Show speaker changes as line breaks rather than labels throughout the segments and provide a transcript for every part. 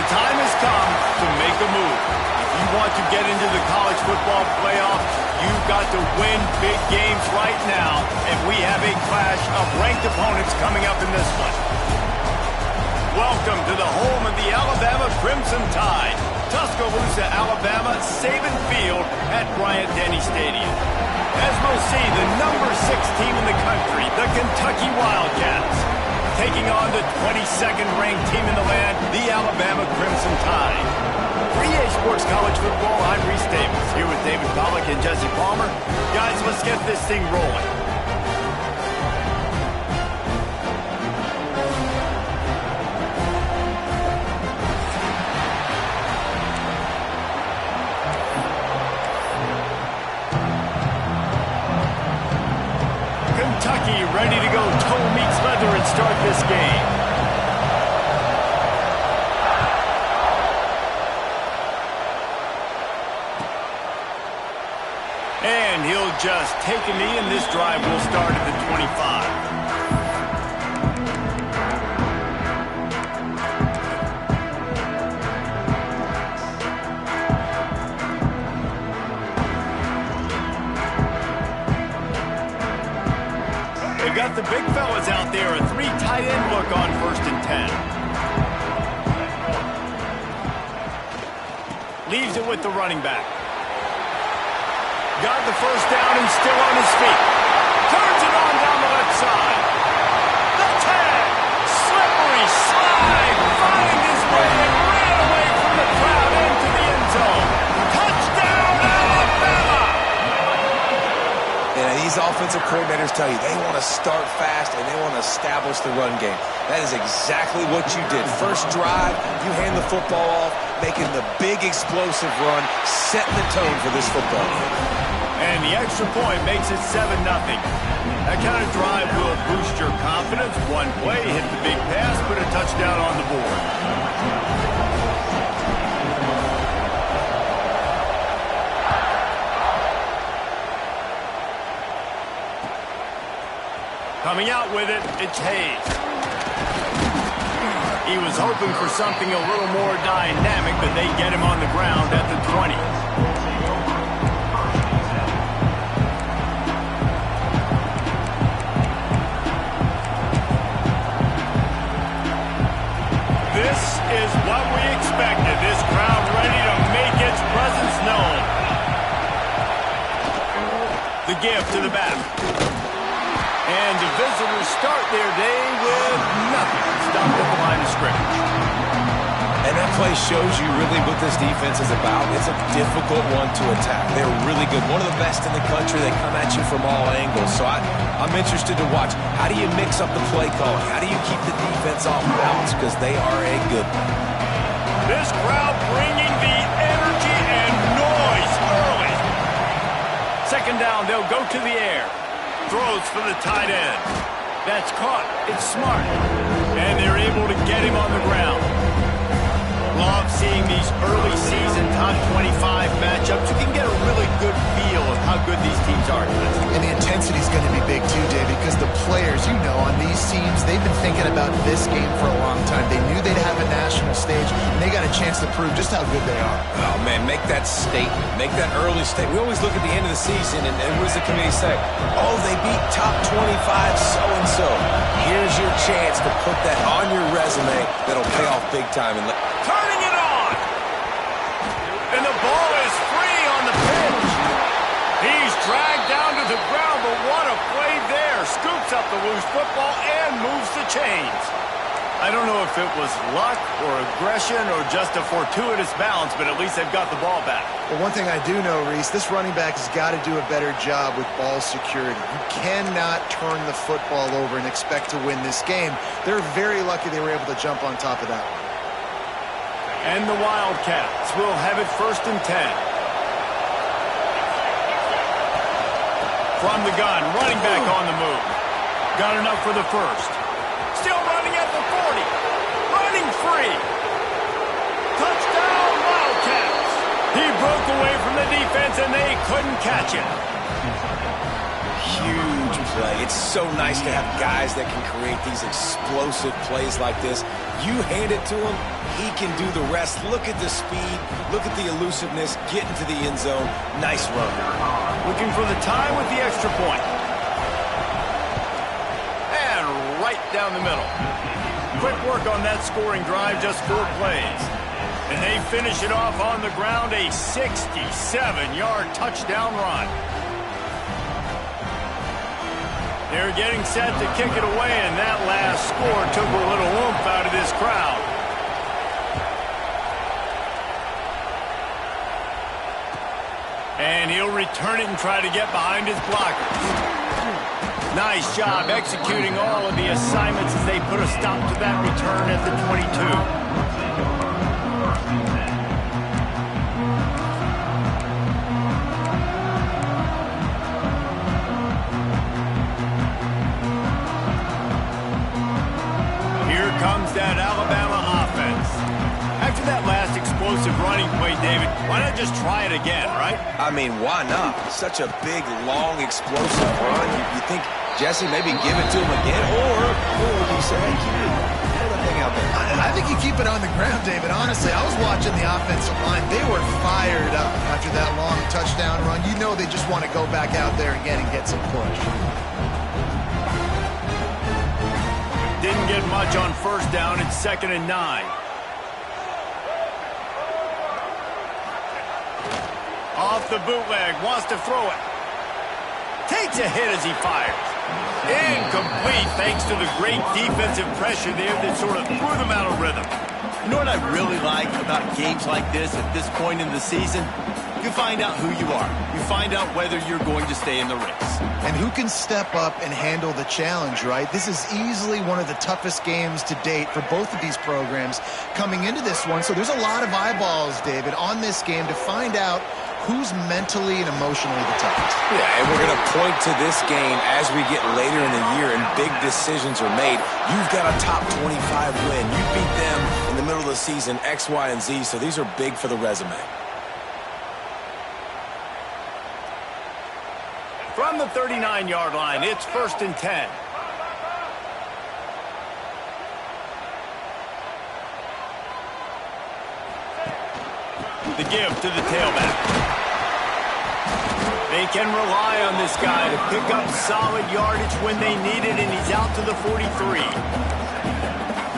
the time has come to make a move. If you want to get into the college football playoff, you've got to win big games right now, and we have a clash of ranked opponents coming up in this one. Welcome to the home of the Alabama Crimson Tide. Tuscaloosa, Alabama, Saban Field at Bryant-Denny Stadium. As we'll see, the number 6 team in the country, the Kentucky Wildcats, taking on the 22nd ranked team in the land, the Alabama Crimson Tide. For EA Sports College Football, I'm Reese Davis, here with David Pollack and Jesse Palmer. Guys, let's get this thing rolling. Kentucky ready to go toe meets leather and start this game. And he'll just take a knee, and this drive will start at the 25. Got the big fellas out there, a 3 tight end look on 1st and 10. Leaves it with the running back. Got the first down and still on his feet. Turns it on down the left side. The 10. Slippery slide. Find his way and ran away from the crowd into the end zone. Touchdown, Alabama!
Yeah, these offensive coordinators tell you they want to start fast and they want to establish the run game. That is exactly what you did. First drive, you hand the football off, making the big explosive run, setting the tone for this football game.
And the extra point makes it 7-0. That kind of drive will boost your confidence. One play, hit the big pass, put a touchdown on the board. Coming out with it, it's Hayes. He was hoping for something a little more dynamic, but they get him on the ground at the 20. This is what we expected. This crowd ready to make its presence known. The give to the back. And the visitors start their day with nothing. Stopped at the line of scrimmage.
And that play shows you really what this defense is about. It's a difficult one to attack. They're really good. One of the best in the country. They come at you from all angles. So I'm interested to watch. How do you mix up the play calling? How do you keep the defense off balance? Because they are a good one.
This crowd bringing the energy and noise early. Second down, they'll go to the air. Throws for the tight end. That's caught. It's smart. And they're able to get him on the ground. Love seeing these early season top 25 matchups. You can get a really good feel of how good these teams are.
And the intensity is going to be big too, Dave, because the players, you know, on these teams, they've been thinking about this game for a long time. They knew they'd have a national stage, and they got a chance to prove just how good they are.
Oh, man, make that statement. Make that early statement. We always look at the end of the season, and what does the committee say? Oh, they beat top 25 so-and-so. Here's your chance to put that on your resume that'll pay off big time. And
turning it on! And the ball is free on the pitch. He's dragged down to the ground, but what a play there. Scoops up the loose football and moves the chains. I don't know if it was luck or aggression or just a fortuitous bounce, but at least they've got the ball back.
Well, one thing I do know, Reese, this running back has got to do a better job with ball security. You cannot turn the football over and expect to win this game. They're very lucky they were able to jump on top of that one.
And the Wildcats will have it 1st and 10. From the gun, running back on the move. Got enough for the first. Still running at the 40. Running free. Touchdown, Wildcats. He broke away from the defense, and they couldn't catch him.
huge play. It's so nice to have guys that can create these explosive plays like this. You hand it to him, he can do the rest. Look at the speed, look at the elusiveness, get into the end zone. Nice run.
Looking for the tie with the extra point. And right down the middle. Quick work on that scoring drive, just 4 plays. And they finish it off on the ground, a 67-yard touchdown run. They're getting set to kick it away, and that last score took a little oomph out of this crowd. And he'll return it and try to get behind his blockers. Nice job executing all of the assignments as they put a stop to that return at the 22. That Alabama offense. After that last explosive running play, David, why not just try it again, right?
I mean, why not? Such a big, long, explosive run. You think, Jesse, maybe give it to him again? Or you say, hey, keep the thing out there.
I think you keep it on the ground, David. Honestly, I was watching the offensive line. They were fired up after that long touchdown run. You know they just want to go back out there again and get some push.
Didn't get much on first down. It's 2nd and 9. Off the bootleg. Wants to throw it. Takes a hit as he fires. Incomplete thanks to the great defensive pressure there that sort of threw them out of rhythm.
You know what I really like about games like this at this point in the season? You find out who you are. You find out whether you're going to stay in the race.
And who can step up and handle the challenge, right? This is easily one of the toughest games to date for both of these programs coming into this one. So there's a lot of eyeballs, David, on this game to find out who's mentally and emotionally the toughest.
Yeah, and we're going to point to this game as we get later in the year and big decisions are made. You've got a top 25 win. You beat them in the middle of the season, X, Y, and Z, so these are big for the resume.
From the 39-yard line, it's 1st and 10. The give to the tailback. They can rely on this guy to pick up solid yardage when they need it, and he's out to the 43.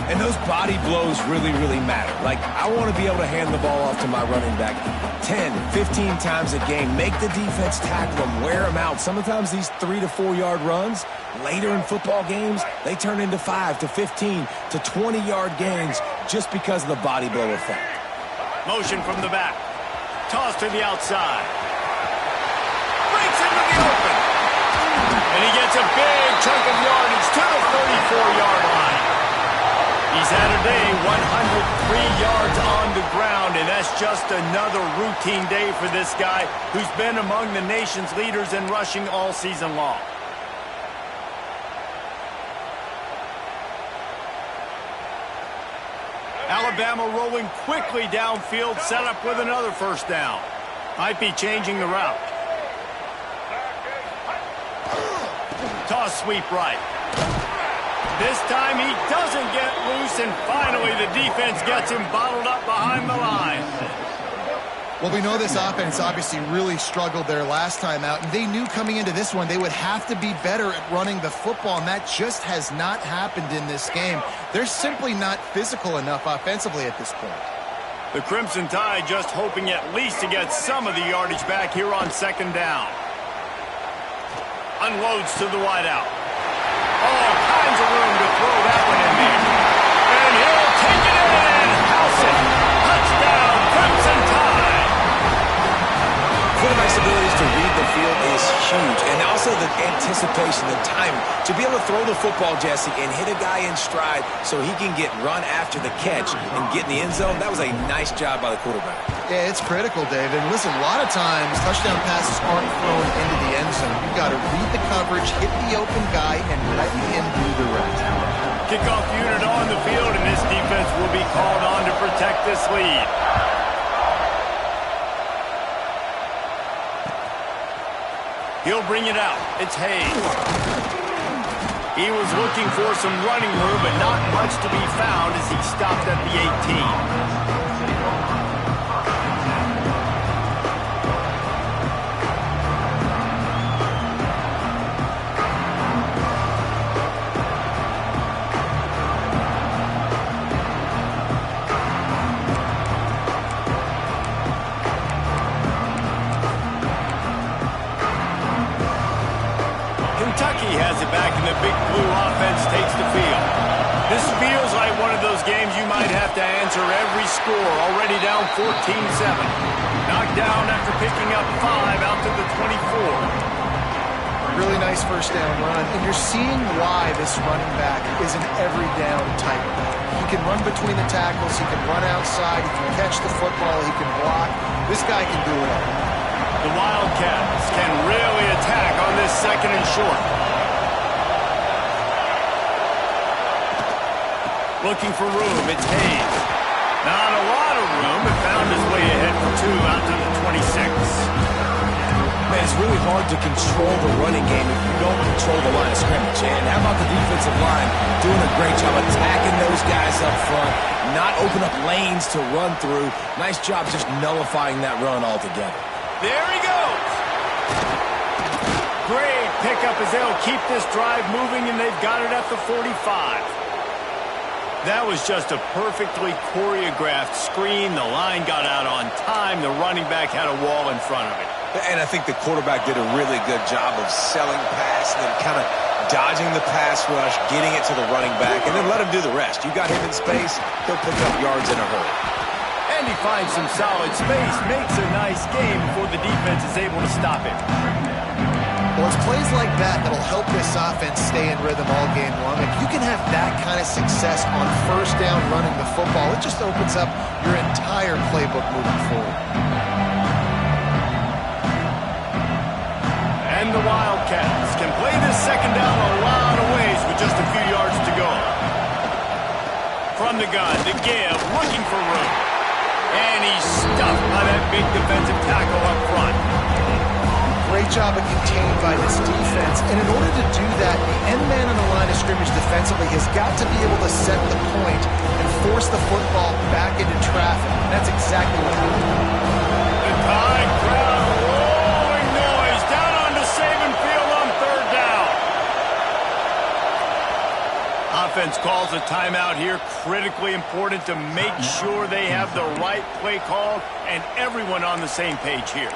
And those body blows really, really matter. Like, I want to be able to hand the ball off to my running back 10, 15 times a game. Make the defense tackle them, wear them out. Sometimes these 3 to 4 yard runs, later in football games, they turn into 5 to 15 to 20-yard gains just because of the body blow effect.
Motion from the back. Toss to the outside. Breaks into the open. And he gets a big chunk of yardage to the 34-yard line. He's had a day, 103 yards on the ground, and that's just another routine day for this guy who's been among the nation's leaders in rushing all season long. Alabama rolling quickly downfield, set up with another first down. Might be changing the route. Toss sweep right. This time he doesn't get loose, and finally the defense gets him bottled up behind the line.
Well, we know this offense obviously really struggled there last time out, and they knew coming into this one they would have to be better at running the football, and that just has not happened in this game. They're simply not physical enough offensively at this point.
The Crimson Tide just hoping at least to get some of the yardage back here on 2nd down. Unloads to the wideout. All kinds of room to throw that one in there. And he'll take it in and house it. Touchdown, Crimson Tide.
Quarterback's abilities to read the field is huge, and also the anticipation, the timing. To be able to throw the football, Jesse, and hit a guy in stride so he can get run after the catch and get in the end zone, that was a nice job by the quarterback.
Yeah, it's critical, David. Listen, a lot of times touchdown passes aren't thrown into the end zone. You've got to read the coverage, hit the open guy, and let him do the rest.
Kickoff unit on the field, and this defense will be called on to protect this lead. He'll bring it out. It's Hayes. He was looking for some running room, but not much to be found as he stopped at the 18. Has it back, and the big blue offense takes the field. This feels like one of those games you might have to answer every score. Already down 14-7. Knocked down after picking up 5 out to the 24.
Really nice first down run, and you're seeing why this running back is an every down type back. He can run between the tackles, he can run outside, he can catch the football, he can block. This guy can do it all.
The Wildcats can really attack on this second and short. Looking for room, it's Hayes. Not a lot of room, but found his way ahead for 2 out to the 26.
Man, it's really hard to control the running game if you don't control the line of scrimmage. And how about the defensive line doing a great job attacking those guys up front, not open up lanes to run through. Nice job just nullifying that run altogether.
There he goes. Great pickup as they'll keep this drive moving, and they've got it at the 45. That was just a perfectly choreographed screen. The line got out on time. The running back had a wall in front of it.
And I think the quarterback did a really good job of selling pass and then kind of dodging the pass rush, getting it to the running back, and then let him do the rest. You got him in space, he'll pick up yards in a hurry.
And he finds some solid space, makes a nice game before the defense is able to stop him.
Well, it's plays like that that'll help this offense stay in rhythm all game long. If you can have that kind of success on first down running the football, it just opens up your entire playbook moving forward.
And the Wildcats can play this second down a lot of ways with just a few yards to go. From the gun, the give, looking for room. And he's stuffed by that big defensive tackle up front.
Great job of contained by this defense. And in order to do that, the end man on the line of scrimmage defensively has got to be able to set the point and force the football back into traffic. And that's exactly what happened.
The Tide crowd rolling noise down onto Saban Field on third down. Offense calls a timeout here. Critically important to make sure they have the right play call and everyone on the same page here.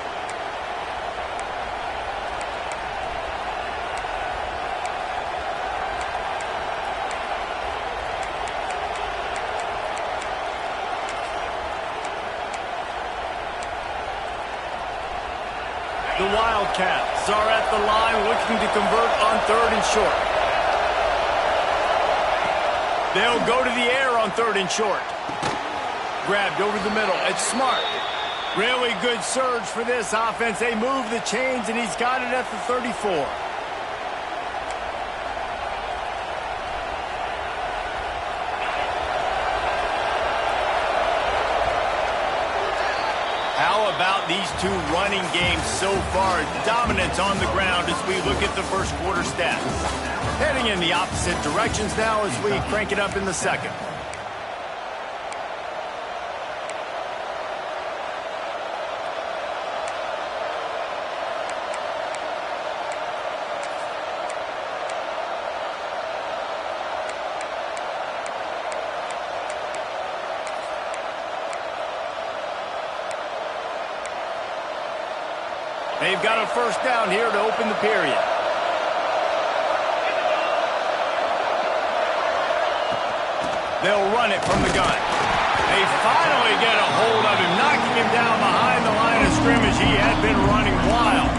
The Wildcats are at the line looking to convert on third and short. They'll go to the air on third and short. Grabbed over the middle. It's Smart. Really good surge for this offense. They move the chains, and he's got it at the 34. How about these two running games so far? Dominance on the ground as we look at the first quarter stats. Heading in the opposite directions now as we crank it up in the second. They've got a first down here to open the period. They'll run it from the gun. They finally get a hold of him, knocking him down behind the line of scrimmage. He had been running wild.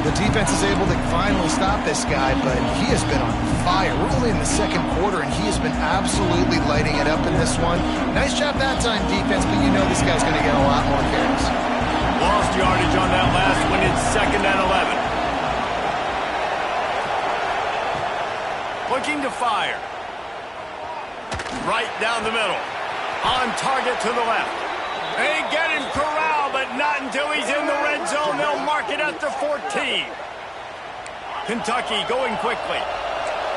The defense is able to finally stop this guy, but he has been on fire. We're only in the second quarter, and he has been absolutely lighting it up in this one. Nice job that time, defense, but you know this guy's going to get a lot more carries.
Lost yardage on that last one. It's 2nd and 11. Looking to fire. Right down the middle. On target to the left. They get him corralled, but but not until he's in the red zone. They'll mark it at the 14. Kentucky going quickly.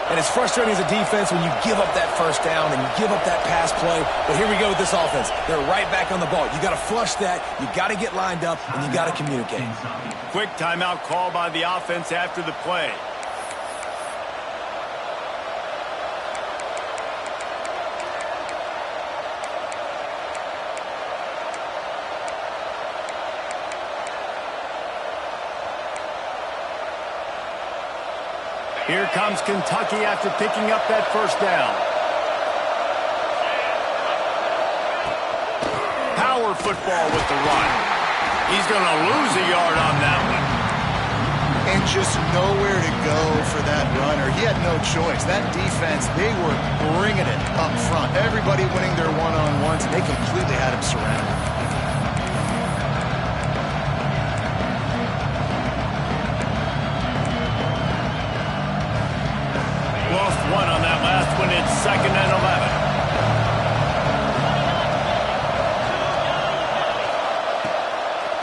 And it's frustrating as a defense when you give up that first down and you give up that pass play. But here we go with this offense. They're right back on the ball. You got to flush that. You got to get lined up, and you got to communicate.
Quick timeout call by the offense after the play. Here comes Kentucky after picking up that first down. Power football with the run. He's going to lose a yard on that one.
And just nowhere to go for that runner. He had no choice. That defense, they were bringing it up front. Everybody winning their one-on-ones, and they completely had him surrounded.
Lost one on that last one. It's 2nd and 11.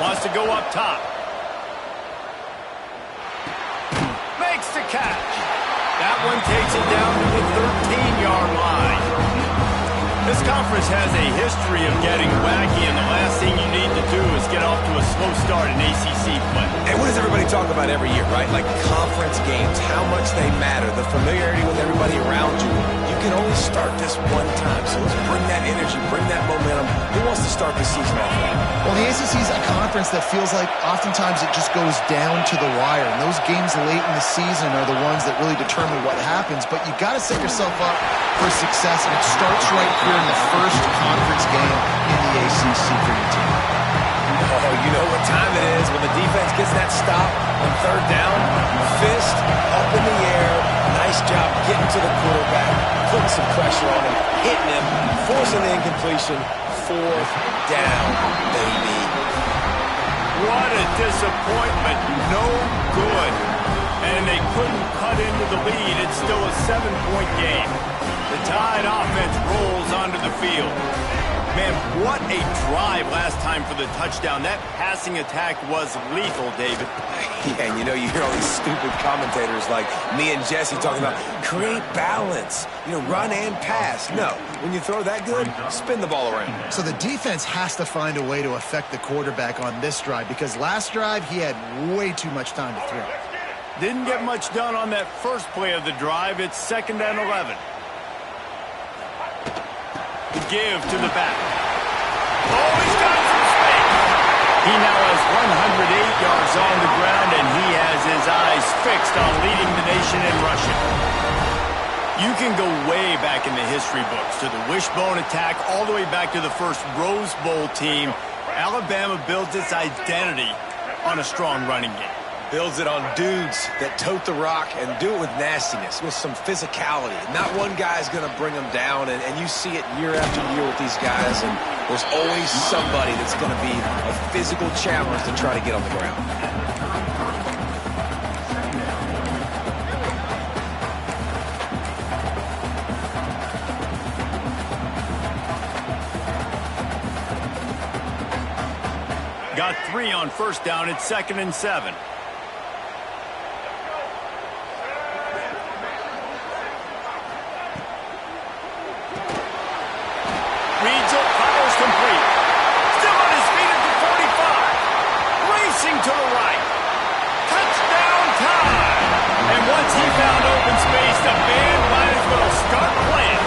Wants to go up top. Makes the catch. That one takes it down to the 13-yard line. This conference has a history of getting wacky, and the last thing you need to do is get off to a slow start in ACC play.
And what does everybody talk about every year, right? Like conference games, how much they matter, the familiarity with everybody around you. You can only start this one time, so let's bring that energy, bring that momentum. Who wants to start the season off right?
Well, the ACC is a conference that feels like oftentimes it just goes down to the wire. And those games late in the season are the ones that really determine what happens. But you got to set yourself up for success, and it starts right here in the first conference game in the ACC for your team.
Oh, you know what time it is when the defense gets that stop on 3rd down. Fist up in the air. Nice job getting to the quarterback, putting some pressure on him, hitting him, forcing the incompletion. 4th down, baby.
What a disappointment. No good. And they couldn't cut into the lead. It's still a 7-point game. The Tide offense rolls onto the field. Man, what a drive last time for the touchdown. That passing attack was lethal, David.
Yeah, and you know, you hear all these stupid commentators like me and Jesse talking about create balance, you know, run and pass. No, when you throw that good, spin the ball around.
So the defense has to find a way to affect the quarterback on this drive, because last drive he had way too much time to throw.
Didn't get much done on that first play of the drive. It's 2nd and 11. The give to the back. Oh, he's got some space. He now has 108 yards on the ground, and he has his eyes fixed on leading the nation in rushing. You can go way back in the history books to the wishbone attack, all the way back to the first Rose Bowl team. Alabama builds its identity on a strong running game.
Builds it on dudes that tote the rock and do it with nastiness, with some physicality. Not one guy's going to bring them down, and you see it year after year with these guys, and there's always somebody that's going to be a physical challenge to try to get on the ground.
Got 3 on 1st down. It's 2nd and 7. Reads it, fires complete. Still on his feet at the 45. Racing to the right. Touchdown time. And once he found open space, the band might as well start playing.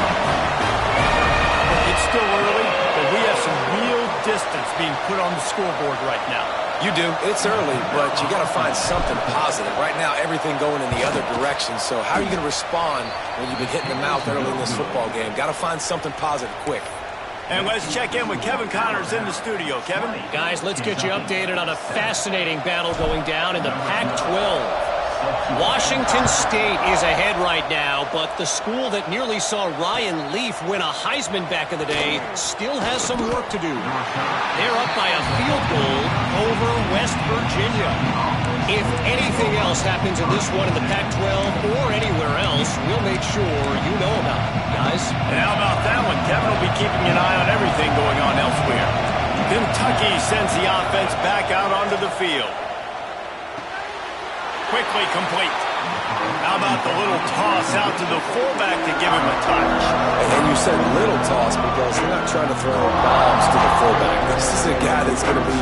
It's still early, but we have some real distance being put on the scoreboard right now.
You do. It's early, but you got to find something positive. Right now, everything going in the other direction. So how are you going to respond when you've been hitting the mouth early in this football game? Got to find something positive quick.
And let's check in with Kevin Connors in the studio. Kevin?
Guys, let's get you updated on a fascinating battle going down in the Pac-12. Washington State is ahead right now, but the school that nearly saw Ryan Leaf win a Heisman back in the day still has some work to do. They're up by a field goal over West Virginia. If anything else happens in this one in the Pac-12 or anywhere else, we'll make sure you know about it, guys.
And how about that one? Kevin will be keeping an eye on everything going on elsewhere. Kentucky sends the offense back out onto the field. Quickly complete. How about the little toss out to the fullback to give him a touch?
And you said little toss because they're not trying to throw bombs to the fullback. This is a guy that's going to be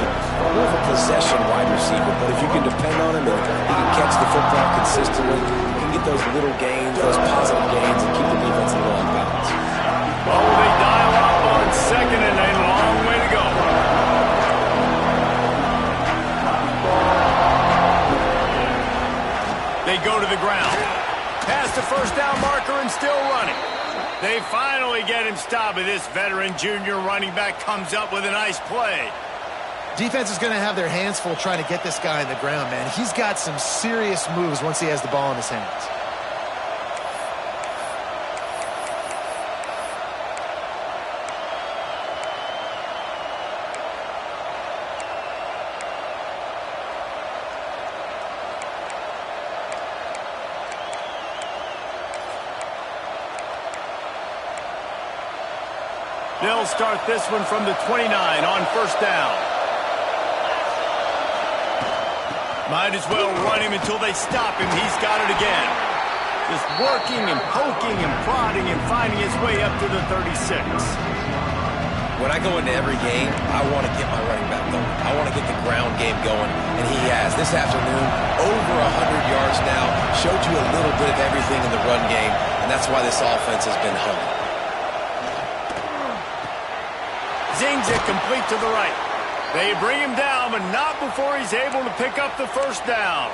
more of a possession wide receiver, but if you can depend on him and he can catch the football consistently, you can get those little gains, those positive gains, and keep the defense a little off balance.
Oh, they dial up on second and a long way to go. They go to the ground. Past the first down marker and still running. They finally get him stopped, but this veteran junior running back comes up with a nice play.
Defense is going to have their hands full trying to get this guy on the ground, man. He's got some serious moves once he has the ball in his hands.
They'll start this one from the 29 on first down. Might as well run him until they stop him. He's got it again. Just working and poking and prodding and finding his way up to the 36.
When I go into every game, I want to get my running back going. I want to get the ground game going, and he has. This afternoon, over 100 yards now, showed you a little bit of everything in the run game, and that's why this offense has been hung.
Zings it complete to the right. They bring him down, but not before he's able to pick up the first down.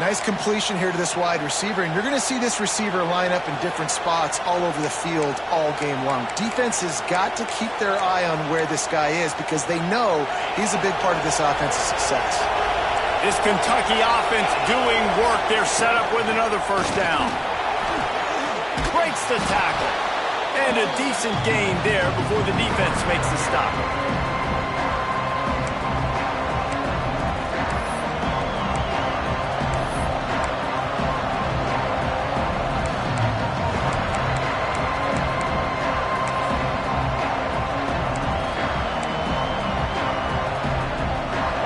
Nice completion here to this wide receiver, and you're going to see this receiver line up in different spots all over the field all game long. Defense has got to keep their eye on where this guy is because they know he's a big part of this offense's success.
This Kentucky offense doing work. They're set up with another first down. Breaks the tackle. And a decent gain there before the defense makes the stop.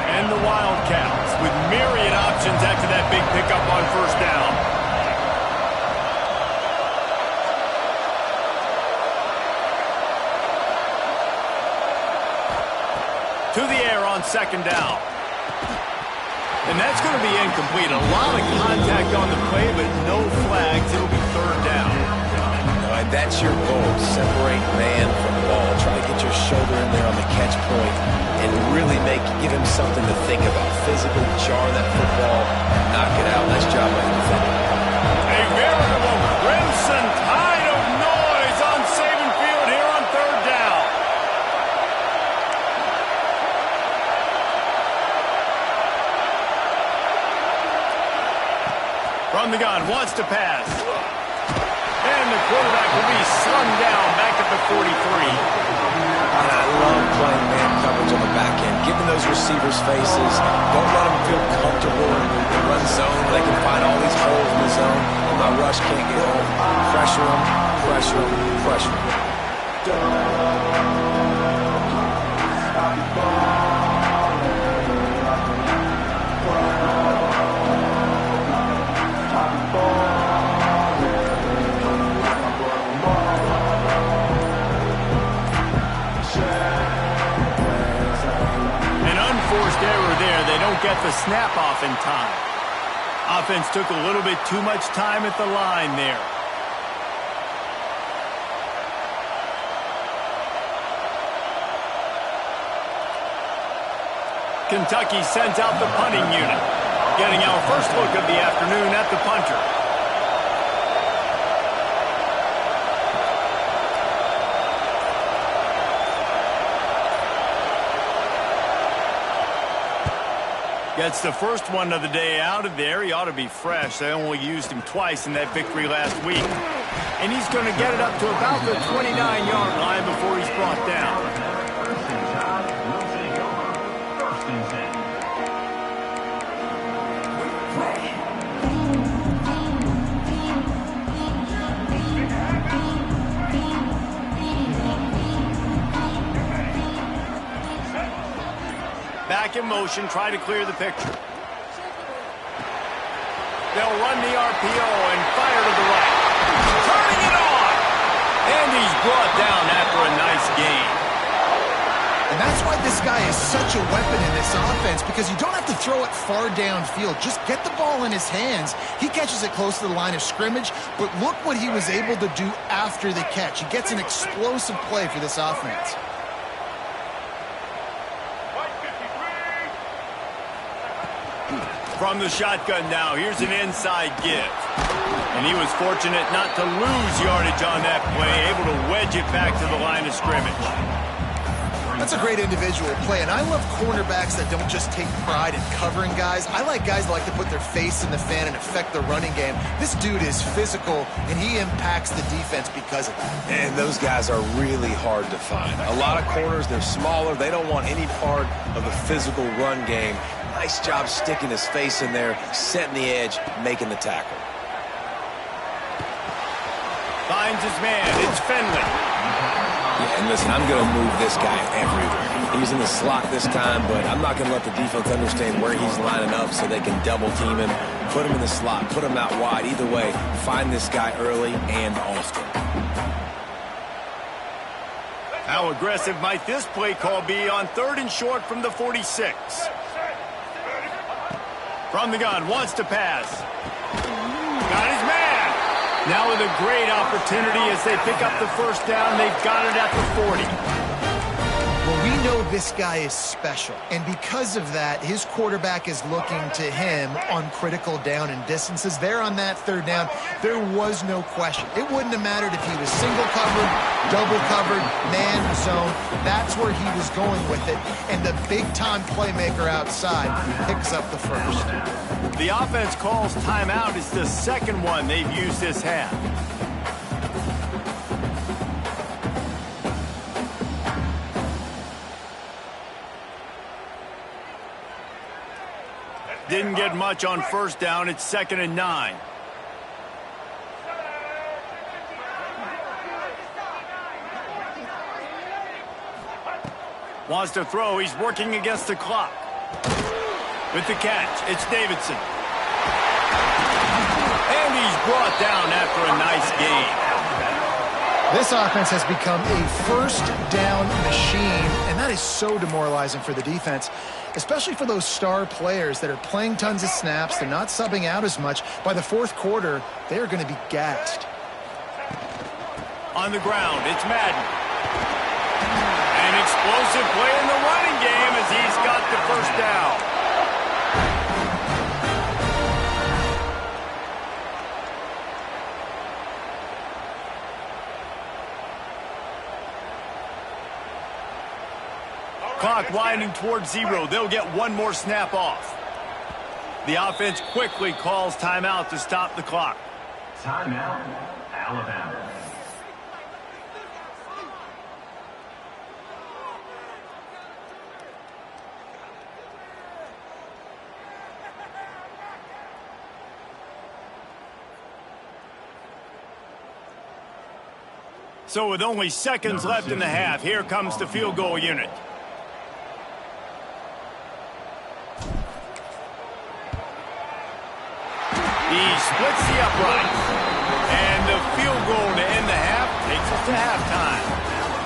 And the Wildcats with myriad options after that big pickup on first down. To the air on second down. And that's going to be incomplete. A lot of contact on the play, but no flags. It'll be third down.
All right, that's your goal. Separate man from ball. Try to get your shoulder in there on the catch point and really give him something to think about. Physically jar that football and knock it out. Nice job by the defender.
A veritable crimson tide of noise on Saban Field here on third down. From the gun, wants to pass. And the quarterback will be slung down back at the 43.
And I love playing man coverage on the back end. Giving those receivers faces. Don't let them feel comfortable in the run zone. They can find all these holes in the zone. And my rush can't get home. Pressure them, pressure them, pressure them.
Get the snap off in time. Offense took a little bit too much time at the line there. Kentucky sends out the punting unit. Getting our first look of the afternoon at the punter. Gets the first one of the day out of there. He ought to be fresh. They only used him twice in that victory last week. And he's going to get it up to about the 29-yard line before he's brought down. back in motion, try to clear the picture. They'll run the RPO and fire to the right. Turning it on! And he's brought down after a nice gain.
And that's why this guy is such a weapon in this offense, because you don't have to throw it far downfield. Just get the ball in his hands. He catches it close to the line of scrimmage, but look what he was able to do after the catch. He gets an explosive play for this offense.
From the shotgun now, here's an inside give. And he was fortunate not to lose yardage on that play, able to wedge it back to the line of scrimmage.
That's a great individual play, and I love cornerbacks that don't just take pride in covering guys. I like guys that like to put their face in the fan and affect the running game. This dude is physical, and he impacts the defense because of that.
And those guys are really hard to find. A lot of corners, they're smaller. They don't want any part of the physical run game. Nice job sticking his face in there, setting the edge, making the tackle.
Finds his man. It's Finley.
Yeah, and listen, I'm going to move this guy everywhere. He's in the slot this time, but I'm not going to let the defense understand where he's lining up so they can double team him, put him in the slot, put him out wide. Either way, find this guy early and often.
How aggressive might this play call be on 3rd and short from the 46? From the gun, wants to pass. Got his man. Now with a great opportunity as they pick up the first down. They've got it at the 40.
Well, we know this guy is special, and because of that, his quarterback is looking to him on critical down and distances. There on that 3rd down, there was no question. It wouldn't have mattered if he was single covered, double covered, man zone. That's where he was going with it, and the big-time playmaker outside picks up the first.
The offense calls timeout. It's the second one they've used this half. Didn't get much on first down. It's 2nd and 9. Wants to throw. He's working against the clock. With the catch, it's Davidson. And he's brought down after a nice gain.
This offense has become a first down machine, and that is so demoralizing for the defense, especially for those star players that are playing tons of snaps. They're not subbing out as much. By the 4th quarter, they are going to be gassed.
On the ground, it's Madden. An explosive play in the running game as he's got the first down. Clock winding towards 0. They'll get one more snap off. The offense quickly calls timeout to stop the clock.
Timeout, Alabama.
So with only seconds left in the half, here comes the field goal unit. He splits the uprights. And the field goal to end the half takes us to halftime.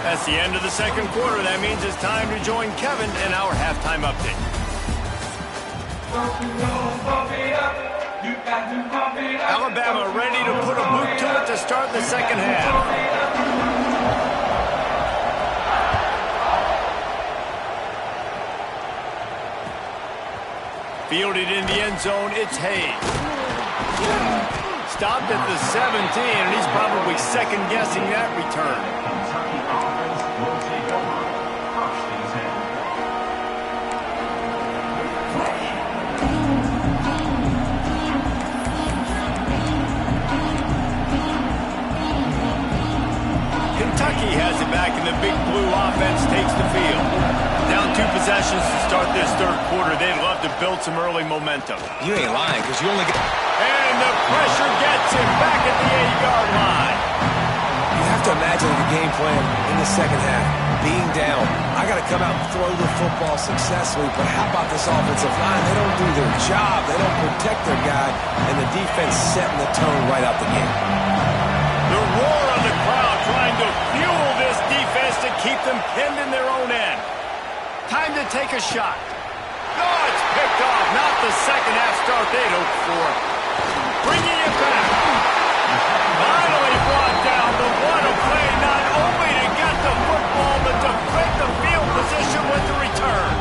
That's the end of the second quarter. That means it's time to join Kevin in our halftime update. Alabama ready to put a boot to it to start the second half. Fielded in the end zone, it's Hayes. Stopped at the 17, and he's probably second-guessing that return. Kentucky has it back, and the Big Blue offense takes the field. Down 2 possessions to start this third quarter. They'd love to build some early momentum.
You ain't lying, because you only get...
And the pressure gets him back at the 8-yard line.
You have to imagine the game plan in the second half. being down, I got to come out and throw the football successfully. But how about this offensive line? They don't do their job. They don't protect their guy, and the defense setting the tone right out the gate.
The roar of the crowd trying to fuel this defense to keep them pinned in their own end. Time to take a shot. Oh, it's picked off. Not the second half start they'd hoped for. Bringing it back. Finally brought down. The what a play, not only to get the football, but to break the field position with the return.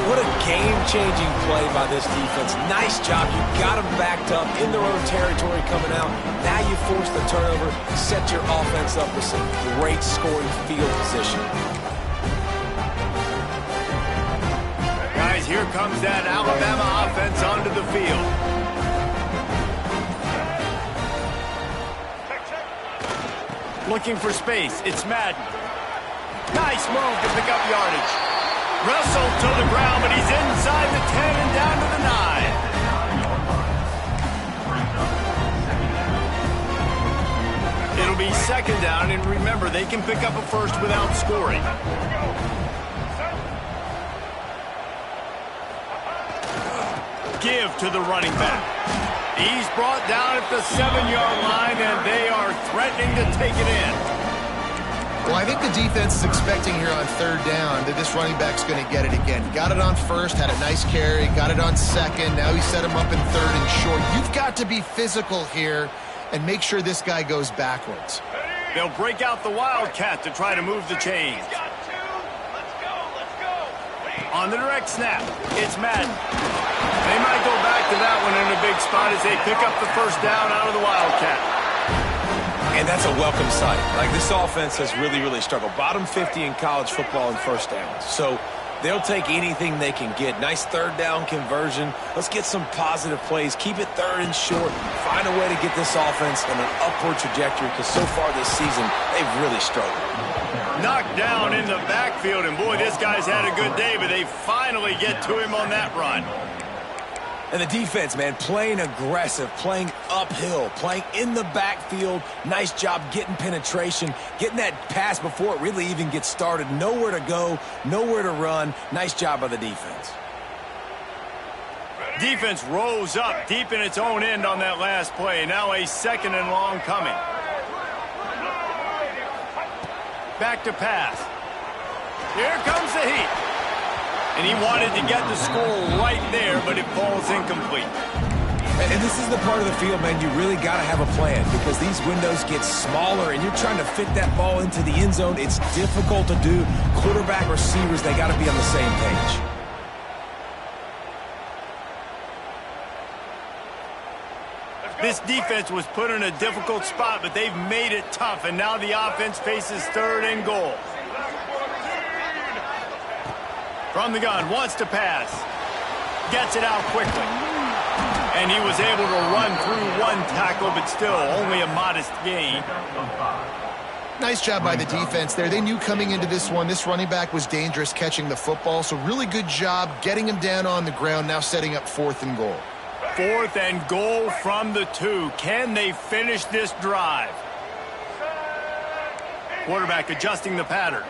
What a game-changing play by this defense. Nice job. You got them backed up in their own territory coming out. Now you force the turnover, set your offense up with some great scoring field position.
Guys, here comes that Alabama offense onto the field. Looking for space. It's Madden. Nice move to pick up yardage. Wrestled to the ground, but he's inside the 10 and down to the 9. It'll be second down, and remember, they can pick up a first without scoring. Give to the running back. He's brought down at the 7-yard line, and they are threatening to take it in.
Well, I think the defense is expecting here on third down that this running back's going to get it again. He got it on first, had a nice carry, got it on second. Now he set him up in third and short. You've got to be physical here and make sure this guy goes backwards.
They'll break out the Wildcat to try to move the chains. On the direct snap, it's Madden. They might go back to that one in a big spot as they pick up the first down out of the Wildcat.
And that's a welcome sight. Like, this offense has really struggled. Bottom 50 in college football in first downs. So they'll take anything they can get. Nice third down conversion. Let's get some positive plays. Keep it third and short. Find a way to get this offense in an upward trajectory, because so far this season, they've really struggled.
Knocked down in the backfield, and boy, this guy's had a good day, but they finally get to him on that run.
And the defense, man, playing aggressive, playing uphill, playing in the backfield. Nice job getting penetration, getting that pass before it really even gets started. Nowhere to go, nowhere to run. Nice job by the defense.
Defense rose up deep in its own end on that last play. Now a second and long coming. Back to pass. Here comes the heat. And he wanted to get the score right there, but it falls incomplete.
And this is the part of the field, man, you really got to have a plan, because these windows get smaller and you're trying to fit that ball into the end zone. It's difficult to do. Quarterback, receivers, they got to be on the same page.
This defense was put in a difficult spot, but they've made it tough, and now the offense faces third and goal. From the gun, wants to pass. Gets it out quickly. And he was able to run through one tackle, but still only a modest gain.
Nice job by the defense there. They knew coming into this one, this running back was dangerous catching the football, so really good job getting him down on the ground, now setting up fourth and goal.
Fourth and goal from the 2. Can they finish this drive? Quarterback adjusting the pattern.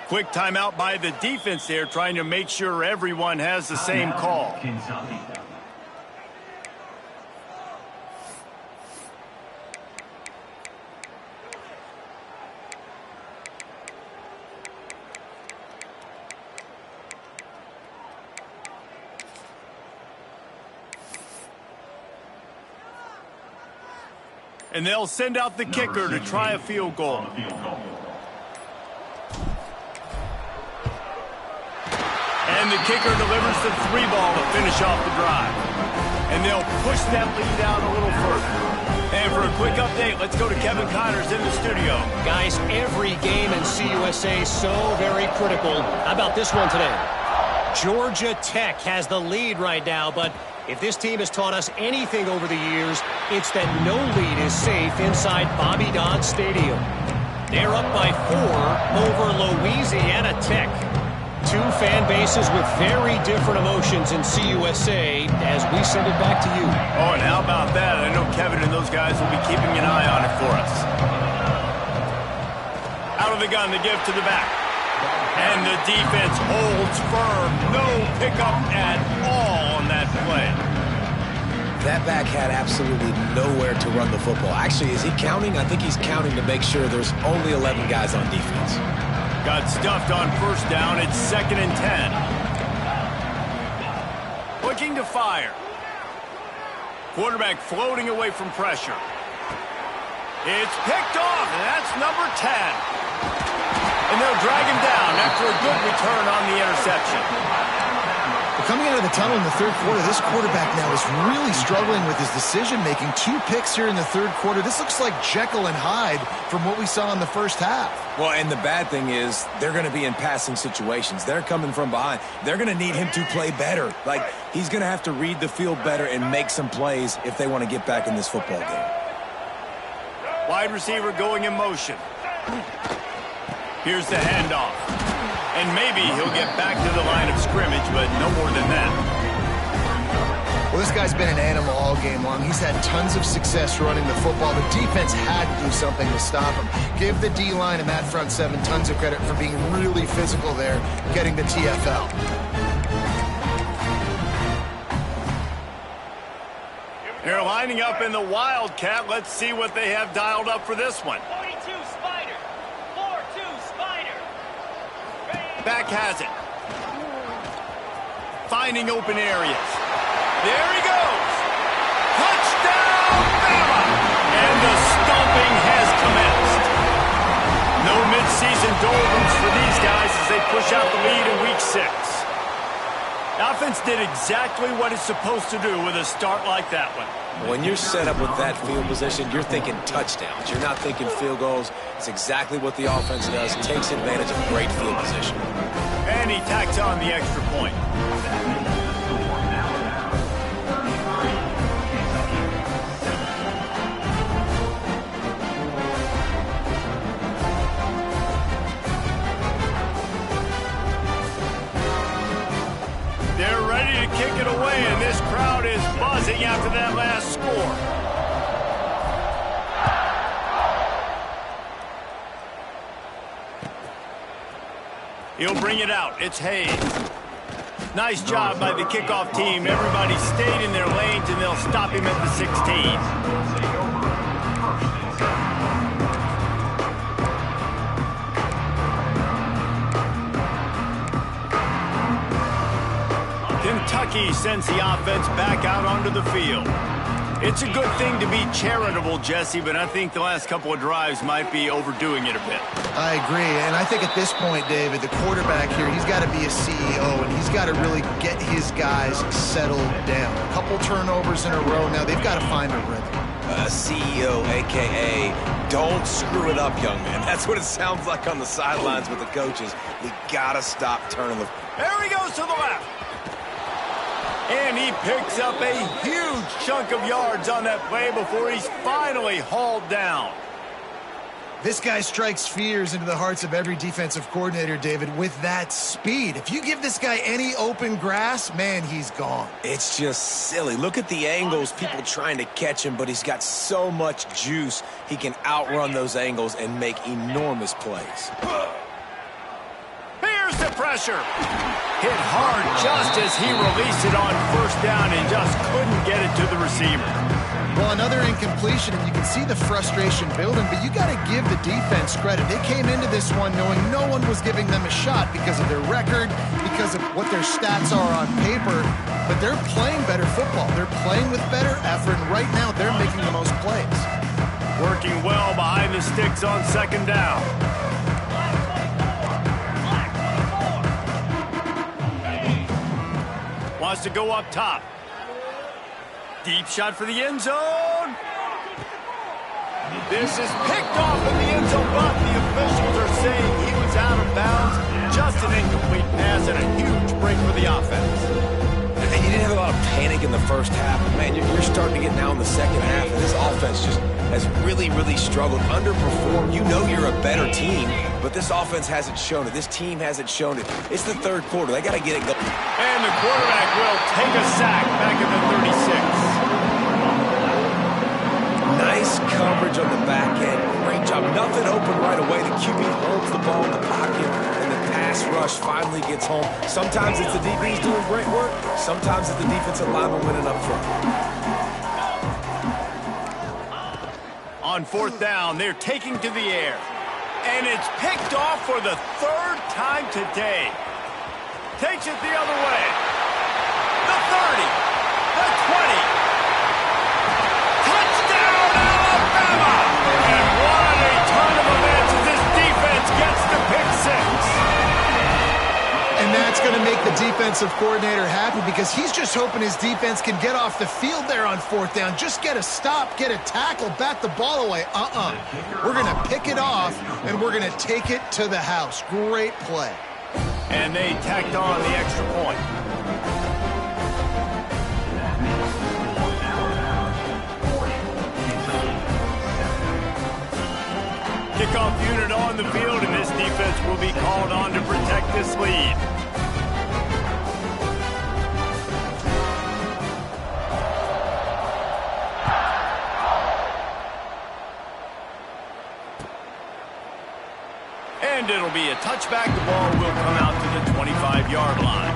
Quick timeout by the defense there, trying to make sure everyone has the same call. And they'll send out the kicker to try a field goal. And the kicker delivers the 3 ball to finish off the drive. And they'll push that lead out a little further. And for a quick update, let's go to Kevin Connors in the studio.
Guys, every game in CUSA is so very critical. How about this one today? Georgia Tech has the lead right now, but if this team has taught us anything over the years, it's that no lead is safe inside Bobby Dodd Stadium. They're up by 4 over Louisiana Tech. Two fan bases with very different emotions in CUSA as we send it back to you.
Oh, and how about that? I know Kevin and those guys will be keeping an eye on it for us. Out of the gun, the give to the back. And the defense holds firm. No pickup at all on that play.
That back had absolutely nowhere to run the football. Actually, is he counting? I think he's counting to make sure there's only 11 guys on defense.
Got stuffed on first down. It's 2nd and 10. Looking to fire. Quarterback floating away from pressure. It's picked off, and that's number 10. And they'll drag him down after a good return on the interception.
Well, coming out of the tunnel in the third quarter, this quarterback now is really struggling with his decision-making. 2 picks here in the third quarter. This looks like Jekyll and Hyde from what we saw in the first half.
Well, and the bad thing is they're going to be in passing situations. They're coming from behind. They're going to need him to play better. Like, he's going to have to read the field better and make some plays if they want to get back in this football game.
Wide receiver going in motion. Here's the handoff. And maybe he'll get back to the line of scrimmage, but no more than that.
Well, this guy's been an animal all game long. He's had tons of success running the football. The defense had to do something to stop him. Give the D-line and that front seven tons of credit for being really physical there, getting the TFL.
They're lining up in the Wildcat. Let's see what they have dialed up for this one.
42 Spider. 4-2 Spider.
Back has it. Finding open areas. There he goes. Touchdown, Bama! And the stomping has commenced. No midseason doldrums for these guys as they push out the lead in Week 6. The offense did exactly what it's supposed to do with a start like that one.
When you're set up with that field position, you're thinking touchdowns. You're not thinking field goals. It's exactly what the offense does. Takes advantage of great field position.
And he tacks on the extra point. They're ready to kick it away, and this crowd is buzzing after that last score. He'll bring it out. It's Hayes. Nice job by the kickoff team. Everybody stayed in their lanes, and they'll stop him at the 16. Kentucky sends the offense back out onto the field. It's a good thing to be charitable, Jesse, but I think the last couple of drives might be overdoing it a bit.
I agree, and I think at this point, David, the quarterback here, he's got to be a CEO, and he's got to really get his guys settled down. A couple turnovers in a row now. They've got to find a rhythm.
CEO, a.k.a. don't screw it up, young man. That's what it sounds like on the sidelines with the coaches. We got to stop turning the...
There he goes to the left. And he picks up a huge chunk of yards on that play before he's finally hauled down.
This guy strikes fears into the hearts of every defensive coordinator, David, with that speed. If you give this guy any open grass, man, he's gone.
It's just silly. Look at the angles, people trying to catch him, but he's got so much juice, he can outrun those angles and make enormous plays.
Here's the pressure. Hit hard just as he released it on first down and just couldn't get it to the receiver.
Well, another incompletion, and you can see the frustration building, but you got to give the defense credit. They came into this one knowing no one was giving them a shot because of their record, because of what their stats are on paper, but they're playing better football. They're playing with better effort, and right now they're making the most plays.
Working well behind the sticks on second down. Wants to go up top. Deep shot for the end zone. This is picked off in the end zone, but the officials are saying he was out of bounds. Just an incomplete pass and a huge break for the offense.
And you didn't have a lot of panic in the first half, but man, you're starting to get now in the second half, and this offense just has really, really struggled, underperformed. You know you're a better team, but this offense hasn't shown it. This team hasn't shown it. It's the third quarter. They got to get it going.
And the quarterback will take a sack back at the 36.
Nice coverage on the back end. Great job. Nothing open right away. The QB holds the ball in the pocket, and the pass rush finally gets home. Sometimes it's the DBs doing great work. Sometimes it's the defensive lineman winning up front.
On fourth down, they're taking to the air. And it's picked off for the third time today. Takes it the other way. The 30. The 20. Touchdown, Alabama! And what a turn of events as this defense gets the pick six.
And that's going to make the defensive coordinator happy because he's just hoping his defense can get off the field there on fourth down. Just get a stop, get a tackle, bat the ball away. We're going to pick it off, and we're going to take it to the house. Great play.
And they tacked on the extra point. Kickoff unit on the field, and this defense will be called on to protect this lead. And it'll be a touchback. The ball will come out to the 25-yard line.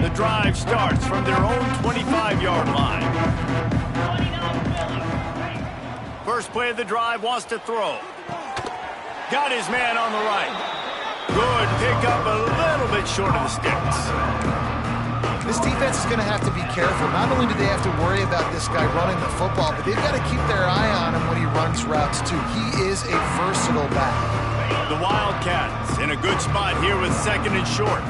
The drive starts from their own 25-yard line. First play of the drive, wants to throw. Got his man on the right. Good pickup, a little bit short of the sticks.
This defense is going to have to be careful. Not only do they have to worry about this guy running the football, but they've got to keep their eye on him when he runs routes too. He is a versatile back.
The Wildcats in a good spot here with second and short.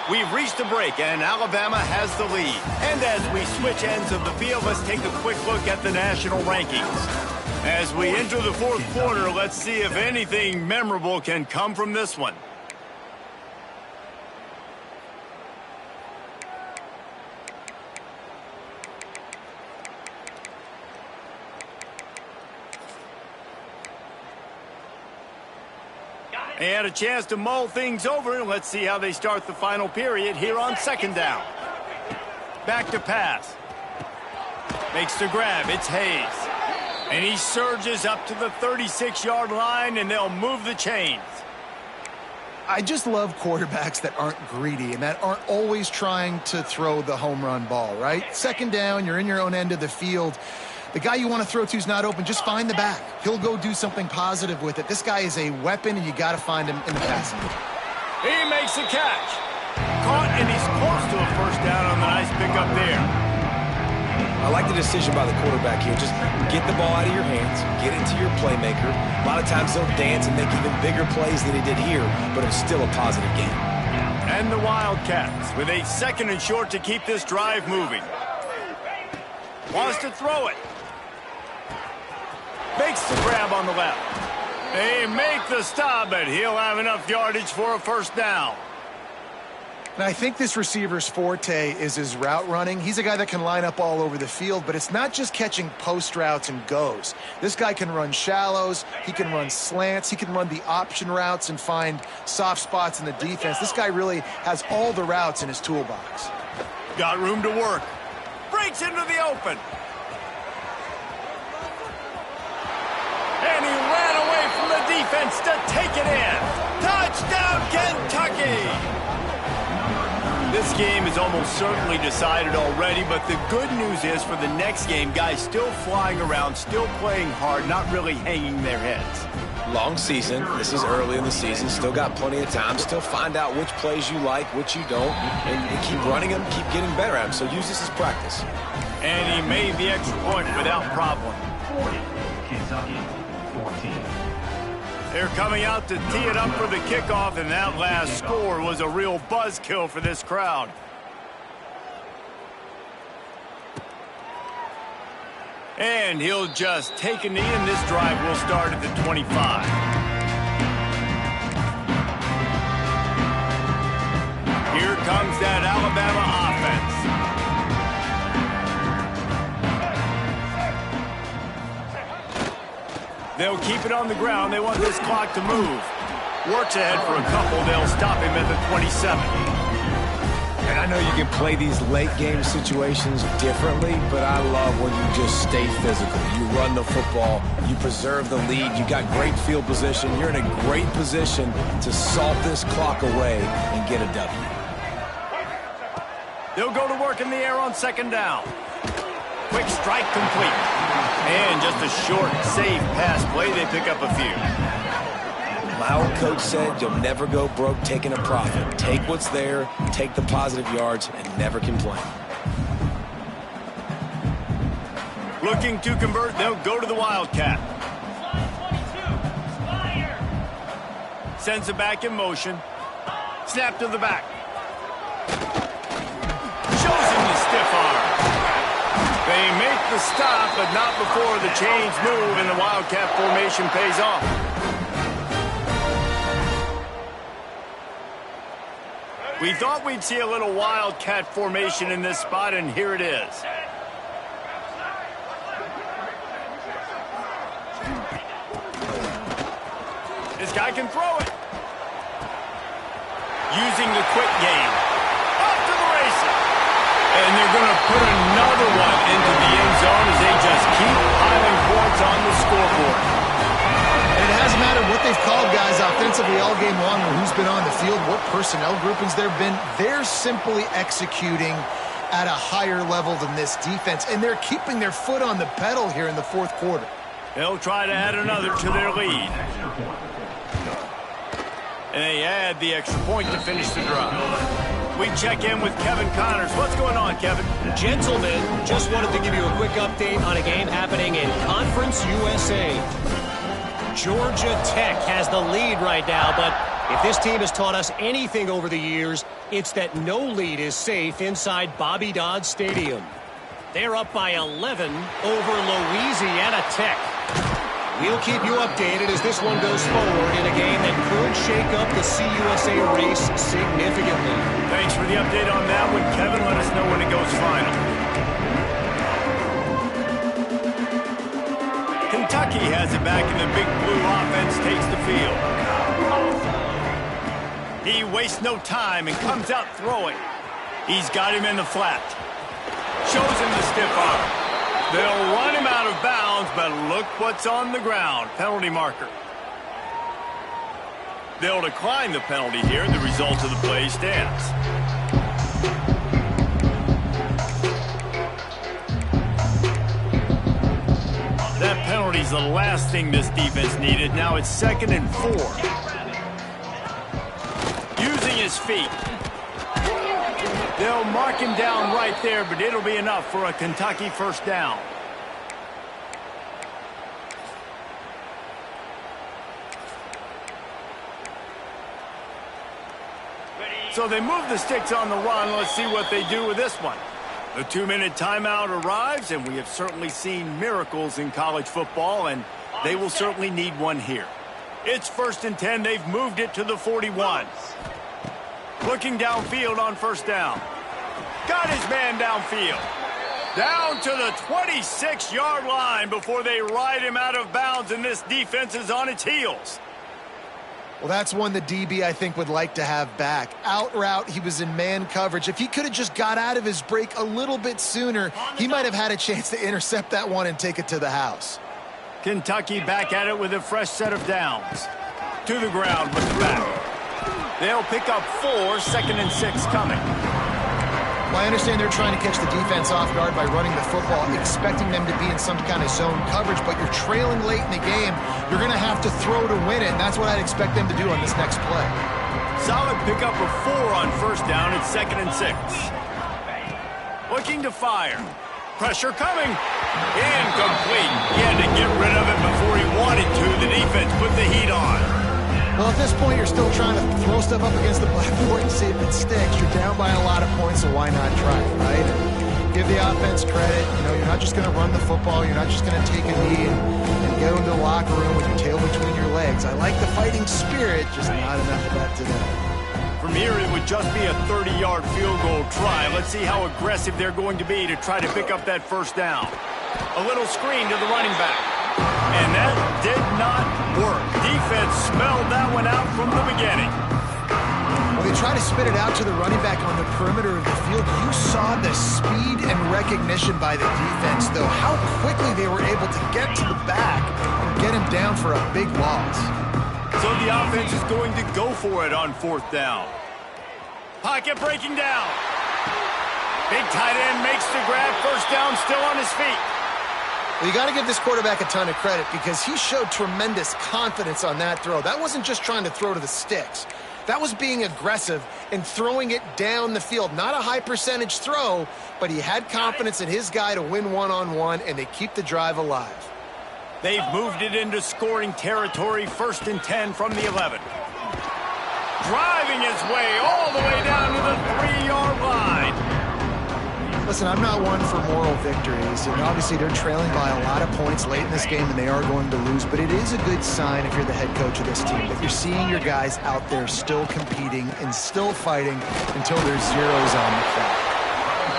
We've reached a break, and Alabama has the lead. And as we switch ends of the field, let's take a quick look at the national rankings. As we enter the fourth quarter, let's see if anything memorable can come from this one. They had a chance to mull things over, and let's see how they start the final period here on second down. Back to pass. Makes the grab. It's Hayes. And he surges up to the 36-yard line, and they'll move the chains.
I just love quarterbacks that aren't greedy and that aren't always trying to throw the home run ball, right? Second down, you're in your own end of the field. The guy you want to throw to is not open. Just find the back. He'll go do something positive with it. This guy is a weapon, and you got to find him in the passing game.
He makes the catch. Caught, and he's close to a first down on the nice pickup there.
I like the decision by the quarterback here. Just get the ball out of your hands, get it to your playmaker. A lot of times they'll dance and make even bigger plays than he did here, but it's still a positive game.
And the Wildcats with a second and short to keep this drive moving. Wants to throw it. Makes the grab on the left. They make the stop, but he'll have enough yardage for a first down.
And I think this receiver's forte is his route running. He's a guy that can line up all over the field, but it's not just catching post routes and goes. This guy can run shallows, he can run slants, he can run the option routes and find soft spots in the defense. This guy really has all the routes in his toolbox.
Got room to work. Breaks into the open. And he ran away from the defense to take it in. Touchdown, Kentucky! This game is almost certainly decided already, but the good news is for the next game, guys still flying around, still playing hard, not really hanging their heads.
Long season. This is early in the season. Still got plenty of time. Still find out which plays you like, which you don't, and keep running them, keep getting better at them. So use this as practice.
And he made the extra point without problem.
40, Kentucky, 14.
They're coming out to tee it up for the kickoff, and that last score was a real buzzkill for this crowd. And he'll just take a knee, and this drive will start at the 25. Here comes that Alabama offense. They'll keep it on the ground. They want this clock to move. Works ahead for a couple. They'll stop him at the 27.
And I know you can play these late game situations differently, but I love when you just stay physical. You run the football, you preserve the lead, you got great field position, you're in a great position to salt this clock away and get a W.
They'll go to work in the air on second down. Quick strike complete. And just a short, safe pass play. They pick up a few.
My old coach said you'll never go broke taking a profit. Take what's there, take the positive yards, and never complain.
Looking to convert, they'll go to the Wildcat. Sends it back in motion. Snap to the back. Shows him the stiff arm. They make the stop, but not before the change move, and the Wildcat formation pays off. We thought we'd see a little Wildcat formation in this spot, and here it is. This guy can throw it. Using the quick game. Off to the races. And they're going to put another one into the end zone as they just keep piling points on the scoreboard.
And it hasn't mattered what they've called, guys, offensively all game long, or who's been on the field, what personnel groupings there have been. They're simply executing at a higher level than this defense, and they're keeping their foot on the pedal here in the fourth quarter.
They'll try to add another to their lead. And they add the extra point to finish the drive. We check in with Kevin Connors. What's going on, Kevin?
Gentlemen, just wanted to give you a quick update on a game happening in Conference USA. Georgia Tech has the lead right now, but if this team has taught us anything over the years, it's that no lead is safe inside Bobby Dodd Stadium. They're up by 11 over Louisiana Tech. We'll keep you updated as this one goes forward in a game that could shake up the CUSA race significantly.
Thanks for the update on that one, Kevin. Let us know when it goes final. Kentucky has it back, and the big blue offense takes the field. He wastes no time and comes out throwing. He's got him in the flat. Shows him the stiff arm. They'll run him out of bounds, but look what's on the ground. Penalty marker. They'll decline the penalty here, and the result of the play stands. That penalty's the last thing this defense needed. Now it's 2nd and 4. Using his feet. They'll mark him down right there, but it'll be enough for a Kentucky first down. So they move the sticks on the run. Let's see what they do with this one. The 2-minute timeout arrives, and we have certainly seen miracles in college football, and they will certainly need one here. It's 1st and 10. They've moved it to the 41. Looking downfield on first down. Got his man downfield. Down to the 26-yard line before they ride him out of bounds, and this defense is on its heels.
Well, that's one the DB, I think, would like to have back. Out route, he was in man coverage. If he could have just got out of his break a little bit sooner, he might have had a chance to intercept that one and take it to the house.
Kentucky back at it with a fresh set of downs. To the ground with the back. They'll pick up 4, 2nd and 6 coming.
Well, I understand they're trying to catch the defense off guard by running the football, expecting them to be in some kind of zone coverage, but you're trailing late in the game. You're going to have to throw to win it, and that's what I'd expect them to do on this next play.
Solid pickup of 4 on first down. It's 2nd and 6. Looking to fire. Pressure coming. Incomplete. He had to get rid of it before he wanted to. The defense put the heat on.
Well, at this point, you're still trying to throw stuff up against the blackboard and see if it sticks. You're down by a lot of points, so why not try it, right? And give the offense credit. You know, you're not not just going to run the football. You're not just going to take a knee and go into the locker room with your tail between your legs. I like the fighting spirit, just not enough of that today.
From here, it would just be a 30-yard field goal try. Let's see how aggressive they're going to be to try to pick up that first down. A little screen to the running back. And that did not work. Defense smelled that one out from the beginning.
When they try to spit it out to the running back on the perimeter of the field, you saw the speed and recognition by the defense, though, how quickly they were able to get to the back and get him down for a big loss.
So the offense is going to go for it on fourth down. Pocket breaking down. Big tight end makes the grab. First down, still on his feet.
Well, you got to give this quarterback a ton of credit because he showed tremendous confidence on that throw. That wasn't just trying to throw to the sticks. That was being aggressive and throwing it down the field. Not a high percentage throw, but he had confidence in his guy to win one-on-one, and they keep the drive alive.
They've moved it into scoring territory. 1st and 10 from the 11. Driving his way all the way down to the 3-yard line.
Listen, I'm not one for moral victories, and obviously they're trailing by a lot of points late in this game, and they are going to lose, but it is a good sign if you're the head coach of this team, that you're seeing your guys out there still competing and still fighting until there's zeros on the clock.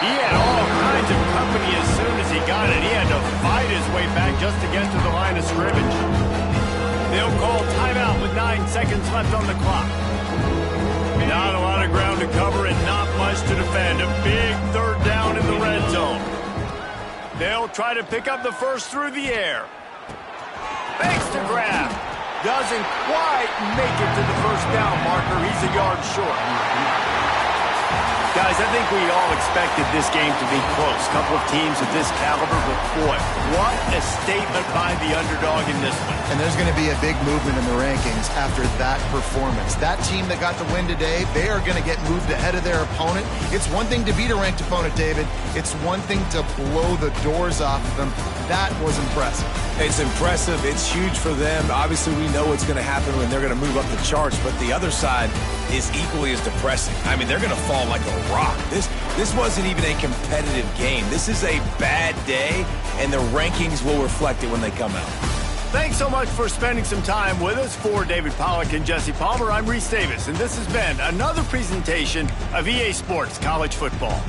He had all kinds of company as soon as he got it. He had to fight his way back just to get to the line of scrimmage. They'll call timeout with 9 seconds left on the clock. Not a lot of ground to cover and not much to defend. A big 3rd down in the red zone. They'll try to pick up the first through the air. Fakes to grab. Doesn't quite make it to the first down marker. He's a yard short. Guys, I think we all expected this game to be close. Couple of teams of this caliber, but boy, what a statement by the underdog in this one.
And there's going to be a big movement in the rankings after that performance. That team that got the win today, they are going to get moved ahead of their opponent. It's one thing to beat a ranked opponent, David. It's one thing to blow the doors off of them. That was impressive.
It's impressive. It's huge for them. Obviously, we know what's going to happen when they're going to move up the charts, but the other side is equally as depressing. I mean, they're going to fall like a rock. This wasn't even a competitive game. This is a bad day, and the rankings will reflect it when they come out.
Thanks so much for spending some time with us. For David Pollack and Jesse Palmer, I'm Reese Davis, and this has been another presentation of EA Sports College Football.